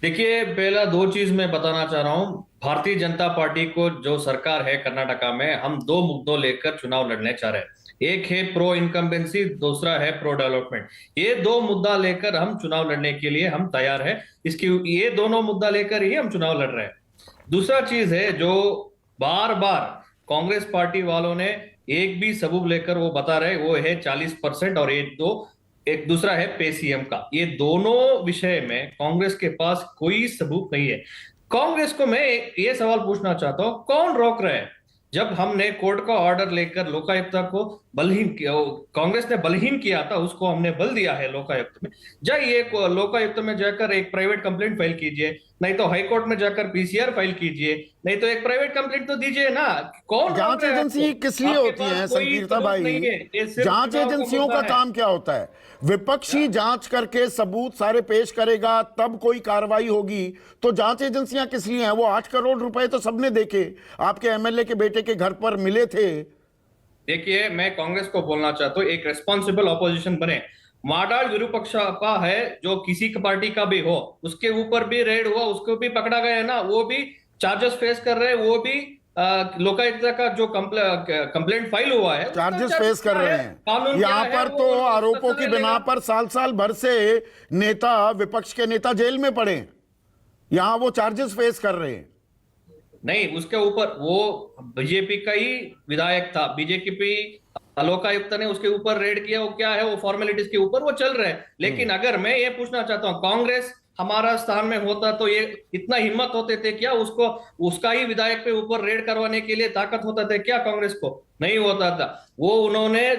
देखिए, पहला दो चीज मैं बताना चाह रहा हूँ। भारतीय जनता पार्टी को जो सरकार है कर्नाटका में, हम दो मुद्दों लेकर चुनाव लड़ने चाह रहे हैं। एक है प्रो इनकम्बेंसी, दूसरा है प्रो डेवलपमेंट। ये दो मुद्दा लेकर हम चुनाव लड़ने के लिए हम तैयार है। इसकी ये दोनों मुद्दा लेकर ही हम चुनाव लड़ रहे हैं। दूसरा चीज है जो बार बार कांग्रेस पार्टी वालों ने एक भी सबूत लेकर वो बता रहे, वो है 40%। और एक दूसरा है पे सीएम का। ये दोनों विषय में कांग्रेस के पास कोई सबूत नहीं है। कांग्रेस को मैं ये सवाल पूछना चाहता हूं, कौन रोक रहा है? जब हमने कोर्ट का ऑर्डर लेकर लोकायुक्त को बलहीन किया, कांग्रेस ने बलहीन किया था, उसको हमने बल दिया है लोकायुक्त में। जाइए लोकायुक्त में जाकर एक प्राइवेट कंप्लेंट फाइल कीजिए, नहीं तो हाई कोर्ट में जाकर पीसीआर फाइल कीजिए, नहीं तो एक प्राइवेट कंप्लेंट तो दीजिए ना। कौन रोक जांच रहा है एजेंसी आपको? किस लिए आपके होती पास है कोई संकीर्ता सबूत भाई? नहीं है, ये सिर्फ जांच चुनाव का एजेंसियों मुद्दा का है। काम क्या होता है? विपक्षी जांच करके सबूत सारे पेश करेगा तब कोई कार्रवाई होगी। तो जांच एजेंसियां किस लिए हैं? वो 8 करोड़ रुपए तो सबने देखे, आपके एमएलए के बेटे के घर पर मिले थे। देखिए, मैं कांग्रेस को बोलना चाहता हूँ, एक रेस्पॉन्सिबल ऑपोजिशन बने। माडाल विरूपाक्षा है, जो किसी की पार्टी का भी हो, उसके ऊपर भी रेड हुआ, उसको भी पकड़ा गया है ना, वो भी चार्जेस फेस कर रहे हैं। वो भी लोकायुक्त का जो कंप्लेंट फाइल हुआ है उसका चार्जेस चार्जेस फेस कर क्या रहे है, हैं। कानून क्या यहां है, पर तो वो उसका आरोपों की सजा बिना लेगा। पर साल साल भर से नेता, विपक्ष के नेता जेल में पड़े हैं। यहां वो चार्जेस फेस कर रहे हैं। नहीं, उसके ऊपर वो बीजेपी का ही विधायक था, बीजेपी लोकायुक्त ने उसके ऊपर रेड किया, वो क्या है, वो फॉर्मेलिटीज के ऊपर वो चल रहे हैं। लेकिन अगर मैं ये पूछना चाहता हूँ, कांग्रेस हमारा स्थान में होता तो ये इतना हिम्मत होते थे क्या? उसको उसका ही विधायक पे ऊपर रेड करवाने के लिए ताकत होता था क्या कांग्रेस को? नहीं होता था। वो उन्होंने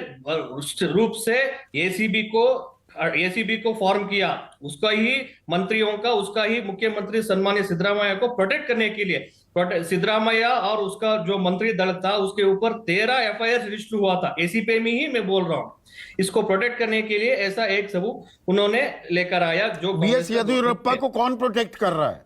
रूप से एसीबी को एसीबी को फॉर्म किया, उसका ही मंत्रियों का, उसका ही मुख्यमंत्री सम्मानित सिद्धरामैया को प्रोटेक्ट करने के लिए। सिद्धरामैया और उसका जो मंत्री दल था, उसके ऊपर 13 एफआईआर रजिस्टर हुआ था, एसीपी में ही मैं बोल रहा हूँ। इसको प्रोटेक्ट करने के लिए ऐसा एक सबूत उन्होंने लेकर आया, जो बीएस कांग्रेस का गवर्नमेंट येदियुरप्पा है। को कौन प्रोटेक्ट कर रहा है?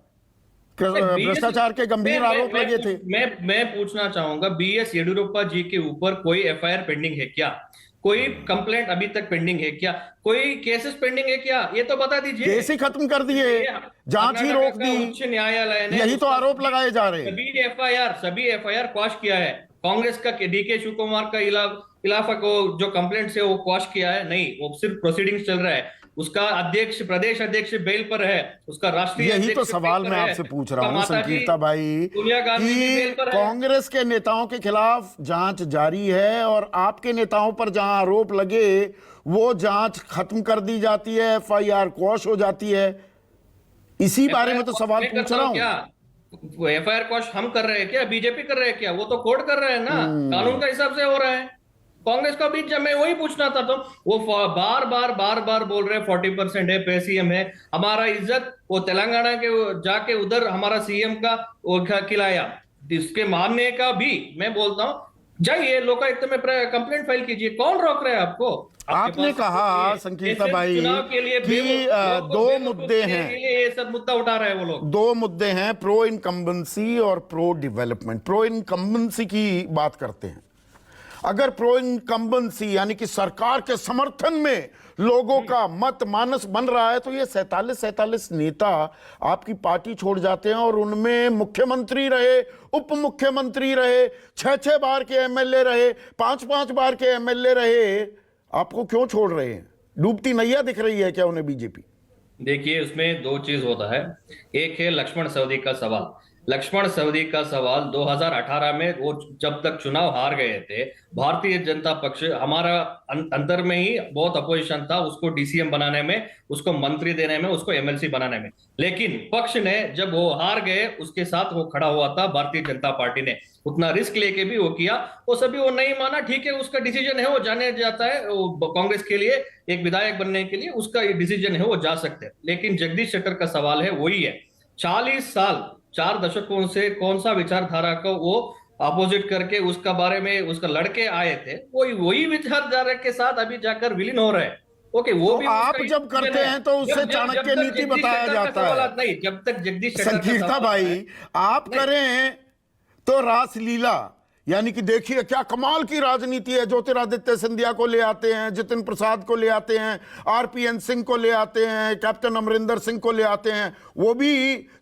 बीएस भ्रष्टाचार के मैं गंभीर मैं आरोप मैं लगे पूछ थे। मैं पूछना चाहूंगा, बीएस येडियुरप्पा जी के ऊपर कोई एफआईआर पेंडिंग है क्या? कोई कंप्लेंट अभी तक पेंडिंग है क्या? कोई केसेस पेंडिंग है क्या? ये तो बता दीजिए। केस ही खत्म कर दिए, इसलिए जांच ही कर्नाटका रोक का दी। उच्च न्यायालय ने यही तो उसका आरोप लगाए जा रहे हैं। सभी एफआईआर क्वाश किया है। कांग्रेस का डीके शिव कुमार का इलाफा को जो कंप्लेंट्स है वो क्वाश किया है, नहीं, वो सिर्फ प्रोसीडिंग्स चल रहा है। उसका अध्यक्ष, प्रदेश अध्यक्ष बेल पर है, उसका राष्ट्रीय यही तो अध्यक्ष बेल सवाल पर मैं है, आपसे पूछ रहा उसका हूं माताजी संकीर्ता भाई, सोनिया गांधी भी बेल कि पर है। कांग्रेस के नेताओं के खिलाफ जांच जारी है और आपके नेताओं पर जहां आरोप लगे वो जांच खत्म कर दी जाती है, एफआईआर क्वॉश हो जाती है। इसी बारे एफआईआर में तो क्वाश सवाल मैं पूछ करता रहा हूँ हूं। क्या? वो एफआईआर क्वाश हम कर रहे हैं क्या? बीजेपी कर रहे हैं क्या? वो तो कोर्ट कर रहे हैं ना, कानून का हिसाब से हो रहा है। कांग्रेस का बीच, जब मैं वही पूछना था तो वो बार बार बोल रहे हैं 40% है, पे सीएम है। हमारा इज्जत वो तेलंगाना के जाके उधर हमारा सीएम का वो खिलाया, इसके मानने का भी मैं बोलता हूँ। जाइए लोकायुक्त में कंप्लेंट फाइल कीजिए, कौन रोक रहा है आपको? आपके आपने पास सबूत नहीं कहा है। ये संकीर्ता सिर्फ भाई चुनाव के लिए कि लोगों को दो बेवकूफ मुद्दे करने हैं। के लिए ये सब मुद्दा उठा रहे हैं वो लोग। दो मुद्दे हैं, प्रो इनकम्बेंसी और प्रो डेवलपमेंट। प्रो इनकम्बेंसी की बात करते हैं। अगर प्रो इनकम्बेंसी यानी कि सरकार के समर्थन में लोगों का मत मानस बन रहा है, तो ये 47 नेता आपकी पार्टी छोड़ जाते हैं और उनमें मुख्यमंत्री रहे, उप मुख्यमंत्री रहे, 6 बार के एमएलए रहे, 5 बार के एमएलए रहे, आपको क्यों छोड़ रहे हैं? डूबती नैया दिख रही है क्या उन्हें बीजेपी? देखिए, उसमें दो चीज होता है। एक है लक्ष्मण सवदी का सवाल। लक्ष्मण सवदी का सवाल 2018 में वो जब तक चुनाव हार गए थे, भारतीय जनता पक्ष हमारा अंदर में ही बहुत अपोजिशन था उसको डीसीएम बनाने में, उसको मंत्री देने में, उसको एमएलसी बनाने में। लेकिन पक्ष ने जब वो हार गए, उसके साथ वो खड़ा हुआ था भारतीय जनता पार्टी ने, उतना रिस्क लेके भी वो किया। वो सभी वो नहीं माना, ठीक है, उसका डिसीजन है, वो जाने जाता है, वो कांग्रेस के लिए एक विधायक बनने के लिए उसका ये डिसीजन है, वो जा सकते हैं। लेकिन जगदीश शेट्टर का सवाल है वही है, 40 साल, 4 दशकों से कौन सा विचारधारा को वो अपोजिट करके उसका बारे में उसका लड़के आए थे, वही वही विचारधारा के साथ अभी जाकर विलीन हो रहे हैं। ओके, वो तो भी उसका आप ही जब डिसीजन करते है। हैं तो उससे जब चाणक्य तक नीति जगदीश बताया शेट्टर का जाता सवाल है। आता नहीं, जब तक जगदीश शेट्टर का संकीर्ता सवाल आता है। भाई, आप नहीं, करें तो रासलीला, यानी कि देखिए क्या कमाल की राजनीति है, ज्योतिरादित्य सिंधिया को ले आते हैं, जितिन प्रसाद को ले आते हैं, आरपीएन सिंह को ले आते हैं, कैप्टन अमरिंदर सिंह को ले आते हैं, वो भी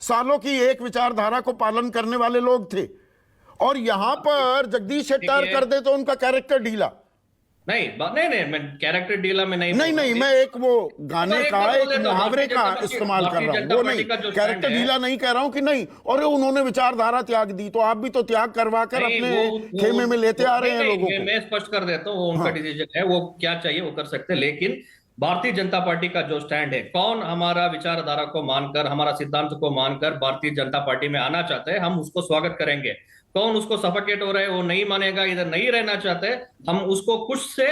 सालों की एक विचारधारा को पालन करने वाले लोग थे। और यहां पर जगदीश शेट्टार कर दे तो उनका कैरेक्टर ढीला। नहीं, मैं कैरेक्टर डीला में नहीं नहीं, मैं एक वो गाने का एक मुहावरे का इस्तेमाल कर रहा हूं, वो नहीं, कैरेक्टर ढीला नहीं कह रहा हूं कि नहीं। और उन्होंने विचारधारा त्याग दी, तो आप भी तो त्याग करवा कर अपने खेमे में लेते आ रहे हैं लोगों को। मैं स्पष्ट कर देता हूँ, वो उनका डिसीजन है, वो क्या चाहिए वो कर सकते हैं। लेकिन भारतीय जनता पार्टी का जो स्टैंड है, कौन हमारा विचारधारा को मानकर, हमारा सिद्धांत को मानकर भारतीय जनता पार्टी में आना चाहते हैं, हम उसको स्वागत करेंगे। कौन उसको सफोकेट हो रहा है, वो नहीं मानेगा, इधर नहीं रहना चाहते, हम उसको कुछ से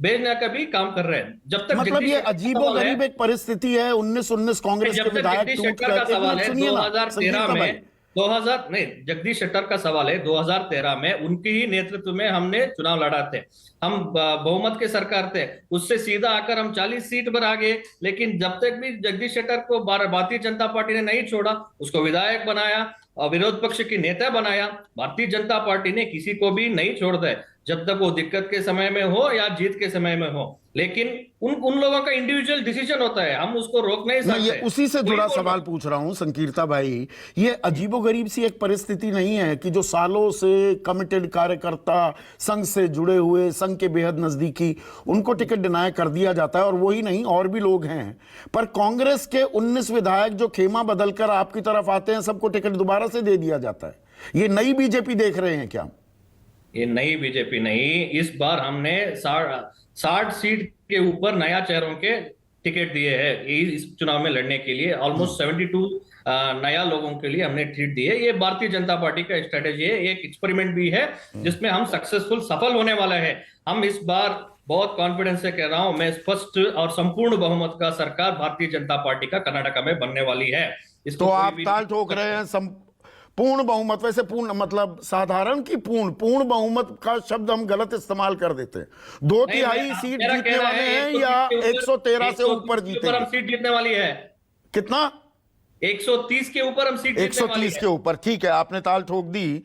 भेजने का भी काम कर रहे हैं। जब तक मतलब ये अजीबोगरीब एक परिस्थिति है। 1919 कांग्रेस के विधायक टूट का सवाल है 2013 में, 2000 नहीं, जगदीश शेट्टर का सवाल है 2013 में उनके ही नेतृत्व में हमने चुनाव लड़ा थे, हम बहुमत के सरकार थे, उससे सीधा आकर हम 40 सीट पर आ गए। लेकिन जब तक भी जगदीश शेट्टर को भारतीय जनता पार्टी ने नहीं छोड़ा, उसको विधायक बनाया और विरोध पक्ष की नेता बनाया, भारतीय जनता पार्टी ने किसी को भी नहीं छोड़ दिया, जब तक वो दिक्कत के समय में हो या जीत के समय में हो। लेकिन उन लोगों का इंडिविजुअल डिसीजन होता है, हम उसको रोक नहीं सकते। ये उसी से जुड़ा सवाल पूछ रहा हूं संकीर्ता भाई, ये अजीबोगरीब सी एक परिस्थिति नहीं है कि जो सालों से कमिटेड कार्यकर्ता, संघ से जुड़े हुए, संघ के बेहद नजदीकी, उनको टिकट डिनाय कर दिया जाता है, और वही नहीं और भी लोग हैं। पर कांग्रेस के 19 विधायक जो खेमा बदलकर आपकी तरफ आते हैं, सबको टिकट दोबारा से दे दिया जाता है। ये नई बीजेपी देख रहे हैं क्या? ये नई बीजेपी नहीं, इस बार हमने 60 सीट के ऊपर नया चेहरों के टिकट दिए हैं इस चुनाव में लड़ने के लिए। ऑलमोस्ट 72 नया लोगों के लिए हमने टिकट दिए। ये भारतीय जनता पार्टी का स्ट्रेटेजी है, एक एक्सपेरिमेंट भी है जिसमें हम सफल होने वाला है। हम इस बार बहुत कॉन्फिडेंस से कह रहा हूं, मैं स्पष्ट और संपूर्ण बहुमत का सरकार भारतीय जनता पार्टी का कर्नाटका में बनने वाली है। तो आप ताल ठोक रहे हैं पूर्ण बहुमत। वैसे पूर्ण मतलब साधारण की पूर्ण बहुमत का शब्द हम गलत इस्तेमाल कर देते हैं। 2/3 सीट जीतने वाले हैं या 113 से ऊपर जीतेंगे? हम सीट जीतने वाली है। कितना? 130 के ऊपर हम सीट जीतने वाली है। 130 के ऊपर, ठीक है, आपने ताल ठोक दी।